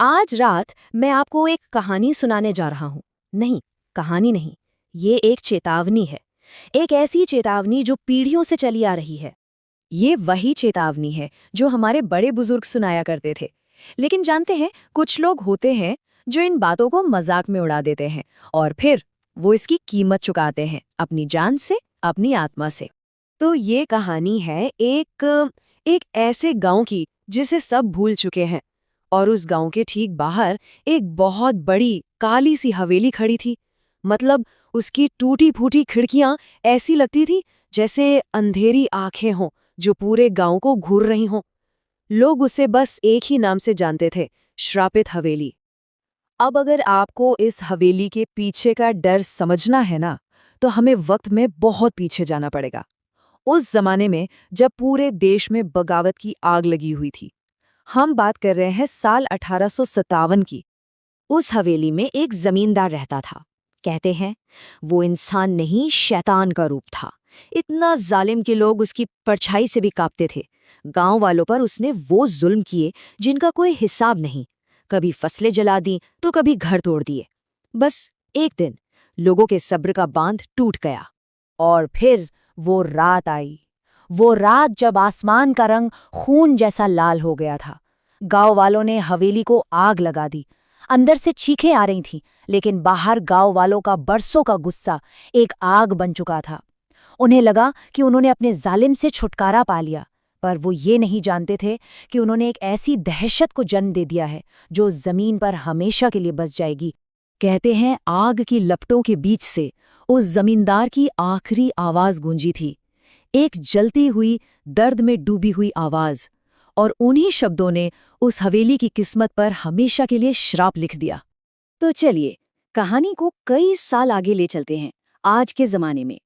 आज रात मैं आपको एक कहानी सुनाने जा रहा हूँ। नहीं, कहानी नहीं, ये एक चेतावनी है। एक ऐसी चेतावनी जो पीढ़ियों से चली आ रही है। ये वही चेतावनी है जो हमारे बड़े बुजुर्ग सुनाया करते थे। लेकिन जानते हैं, कुछ लोग होते हैं जो इन बातों को मजाक में उड़ा देते हैं और फिर वो इसकी कीमत चुकाते हैं, अपनी जान से, अपनी आत्मा से। तो ये कहानी है एक एक ऐसे गांव की जिसे सब भूल चुके हैं। और उस गांव के ठीक बाहर एक बहुत बड़ी काली सी हवेली खड़ी थी। मतलब उसकी टूटी फूटी खिड़कियां ऐसी लगती थी जैसे अंधेरी आंखें हों जो पूरे गांव को घूर रही हों। लोग उसे बस एक ही नाम से जानते थे, श्रापित हवेली। अब अगर आपको इस हवेली के पीछे का डर समझना है ना, तो हमें वक्त में बहुत पीछे जाना पड़ेगा। उस जमाने में जब पूरे देश में बगावत की आग लगी हुई थी। हम बात कर रहे हैं साल 1857 की। उस हवेली में एक जमींदार रहता था। कहते हैं वो इंसान नहीं, शैतान का रूप था। इतना जालिम कि लोग उसकी परछाई से भी कांपते थे। गांव वालों पर उसने वो जुल्म किए जिनका कोई हिसाब नहीं। कभी फसलें जला दी तो कभी घर तोड़ दिए। बस एक दिन लोगों के सब्र का बांध टूट गया और फिर वो रात आई। वो रात जब आसमान का रंग खून जैसा लाल हो गया था। गांव वालों ने हवेली को आग लगा दी। अंदर से चीखें आ रही थीं, लेकिन बाहर गांव वालों का बरसों का गुस्सा एक आग बन चुका था। उन्हें लगा कि उन्होंने अपने जालिम से छुटकारा पा लिया, पर वो ये नहीं जानते थे कि उन्होंने एक ऐसी दहशत को जन्म दे दिया है जो जमीन पर हमेशा के लिए बस जाएगी। कहते हैं आग की लपटों के बीच से उस जमींदार की आखिरी आवाज गूंजी थी, एक जलती हुई, दर्द में डूबी हुई आवाज। और उन्हीं शब्दों ने उस हवेली की किस्मत पर हमेशा के लिए श्राप लिख दिया। तो चलिए, कहानी को कई साल आगे ले चलते हैं। आज के जमाने में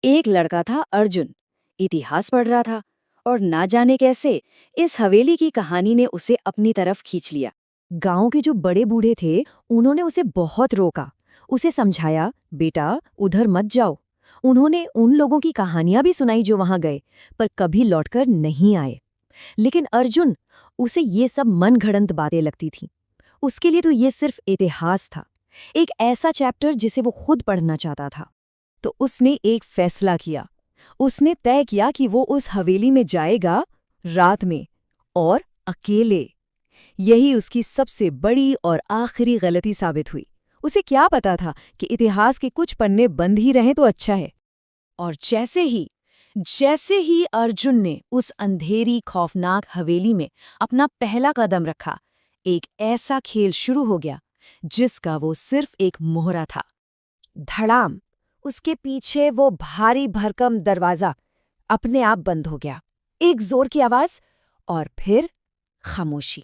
एक लड़का था, अर्जुन। इतिहास पढ़ रहा था और ना जाने कैसे इस हवेली की कहानी ने उसे अपनी तरफ खींच लिया। गांव के जो बड़े बूढ़े थे, उन्होंने उसे बहुत रोका। उसे समझाया, बेटा उधर मत जाओ। उन्होंने उन लोगों की कहानियां भी सुनाई जो वहां गए, पर कभी लौटकर नहीं आए। लेकिन अर्जुन, उसे ये सब मनगढ़ंत बातें लगती थीं। उसके लिए तो ये सिर्फ इतिहास था, एक ऐसा चैप्टर जिसे वो खुद पढ़ना चाहता था। तो उसने एक फैसला किया। उसने तय किया कि वो उस हवेली में जाएगा, रात में, और अकेले। यही उसकी सबसे बड़ी और आखिरी गलती साबित हुई। उसे क्या पता था कि इतिहास के कुछ पन्ने बंद ही रहें तो अच्छा है। और जैसे ही अर्जुन ने उस अंधेरी खौफनाक हवेली में अपना पहला कदम रखा, एक ऐसा खेल शुरू हो गया जिसका वो सिर्फ एक मोहरा था। धड़ाम, उसके पीछे वो भारी भरकम दरवाजा अपने आप बंद हो गया। एक जोर की आवाज और फिर खामोशी।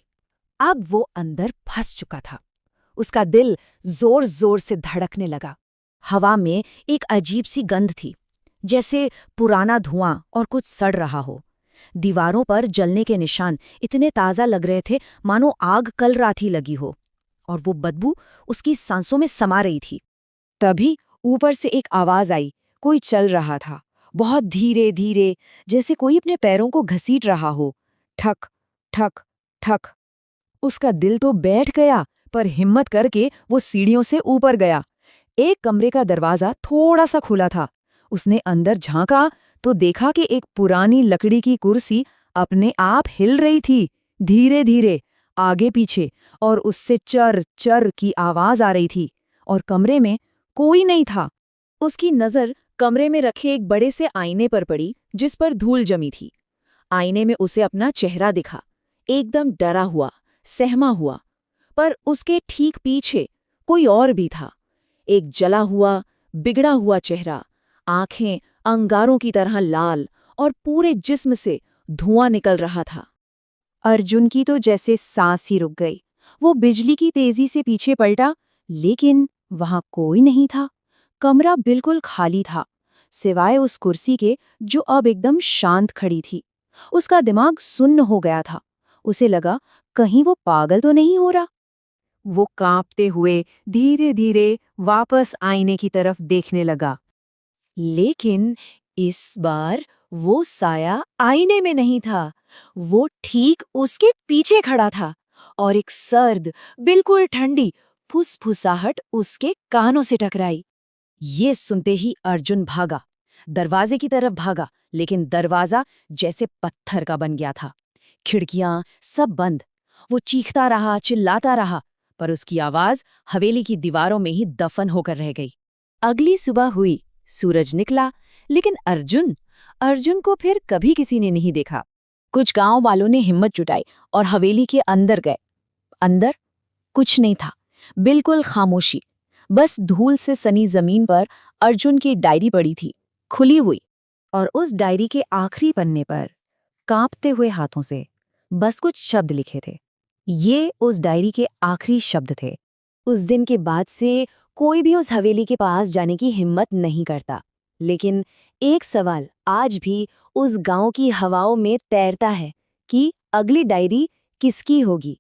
अब वो अंदर फंस चुका था। उसका दिल जोर जोर से धड़कने लगा। हवा में एक अजीब सी गंध थी, जैसे पुराना धुआं और कुछ सड़ रहा हो। दीवारों पर जलने के निशान इतने ताज़ा लग रहे थे मानो आग कल रात ही लगी हो। और वो बदबू उसकी सांसों में समा रही थी। तभी ऊपर से एक आवाज आई। कोई चल रहा था, बहुत धीरे धीरे, जैसे कोई अपने पैरों को घसीट रहा हो। ठक ठक ठक। उसका दिल तो बैठ गया, पर हिम्मत करके वो सीढ़ियों से ऊपर गया। एक कमरे का दरवाजा थोड़ा सा खुला था। उसने अंदर झांका तो देखा कि एक पुरानी लकड़ी की कुर्सी अपने आप हिल रही थी, धीरे धीरे, आगे पीछे, और उससे चर चर की आवाज आ रही थी। और कमरे में कोई नहीं था। उसकी नजर कमरे में रखे एक बड़े से आईने पर पड़ी, जिस पर धूल जमी थी। आईने में उसे अपना चेहरा दिखा, एकदम डरा हुआ, सहमा हुआ। पर उसके ठीक पीछे कोई और भी था। एक जला हुआ, बिगड़ा हुआ चेहरा, आंखें अंगारों की तरह लाल, और पूरे जिस्म से धुआं निकल रहा था। अर्जुन की तो जैसे सांस ही रुक गई। वो बिजली की तेजी से पीछे पलटा, लेकिन वहां कोई नहीं था। कमरा बिल्कुल खाली था, सिवाय उस कुर्सी के जो अब एकदम शांत खड़ी थी। उसका दिमाग सुन्न हो गया था। उसे लगा, कहीं वो पागल तो नहीं हो रहा। वो कांपते हुए धीरे धीरे वापस आईने की तरफ देखने लगा। लेकिन इस बार वो साया आईने में नहीं था, वो ठीक उसके पीछे खड़ा था। और एक सर्द, बिल्कुल ठंडी फुसफुसाहट उसके कानों से टकराई। ये सुनते ही अर्जुन भागा, दरवाजे की तरफ भागा, लेकिन दरवाजा जैसे पत्थर का बन गया था। खिड़कियां सब बंद। वो चीखता रहा, चिल्लाता रहा, पर उसकी आवाज हवेली की दीवारों में ही दफन होकर रह गई। अगली सुबह हुई, सूरज निकला, लेकिन अर्जुन अर्जुन को फिर कभी किसी ने नहीं देखा। कुछ गांव वालों ने हिम्मत जुटाई और हवेली के अंदर गए। अंदर कुछ नहीं था, बिल्कुल खामोशी। बस धूल से सनी जमीन पर अर्जुन की डायरी पड़ी थी, खुली हुई। और उस डायरी के आखिरी पन्ने पर कांपते हुए हाथों से बस कुछ शब्द लिखे थे। ये उस डायरी के आखिरी शब्द थे। उस दिन के बाद से कोई भी उस हवेली के पास जाने की हिम्मत नहीं करता। लेकिन एक सवाल आज भी उस गांव की हवाओं में तैरता है कि अगली डायरी किसकी होगी।